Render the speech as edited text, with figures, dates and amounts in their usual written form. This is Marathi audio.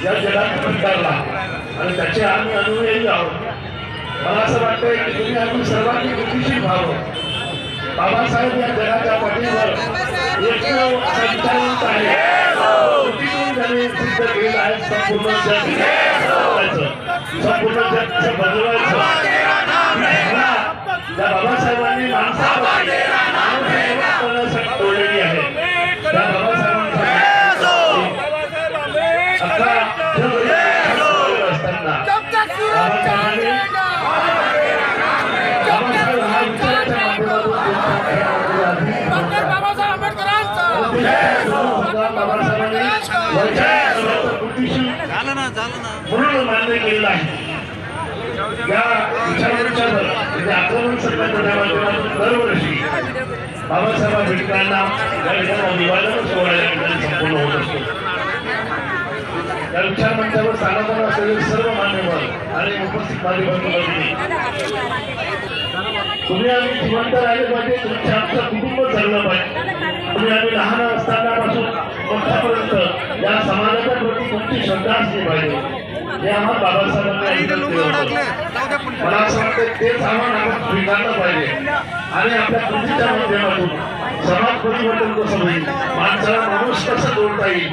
या जगात स्वीकारला आणि त्याचे आम्ही अनुयायी आहोत. मला असं वाटतंय की तुम्ही आम्ही सर्वांनी गतिशील व्हावं. बाबासाहेब या जगाच्या पाठीवर एकमेव असा विचारवंत आहे, कृतीतून त्यांनी सिद्ध केलं आहे संपूर्ण जग संपूर्ण जग बदलवायचं. त्या बाबासाहेबांनी माणसासाठी तोडलेली आहे. त्या बाबासाहेबांसाठी म्हणून मान्य केलेलं आहे. या विचारांच्यावर म्हणजे आक्रमण संघटनेच्या माध्यमातून दरवर्षी बाबासाहेब आंबेडकरांना या ठिकाणी अभिवादन सोहळा या ठिकाणी संपूर्ण होत असतो. या विचार मंचावर स्थानापन्न असलेले सर्व मान्यवर आणि उपस्थित मान्यवरांनी तुम्ही आम्ही जिवंत राहिले पाहिजे. तुमच्या आमचं कुटुंब चाललं पाहिजे. तुम्ही आम्ही लहान असतानापासून मोठ्यापर्यंत या समाजाच्या प्रती तुमची श्रद्धा असली पाहिजे. हे आम्हाला बाबासाहेबांनी मला असं वाटतं तेच आव्हान आपण स्वीकारलं पाहिजे आणि आपल्या कृतीच्या माध्यमातून समाज परिवर्तन कसं होईल, माणसाला माणूस कसं जोडता येईल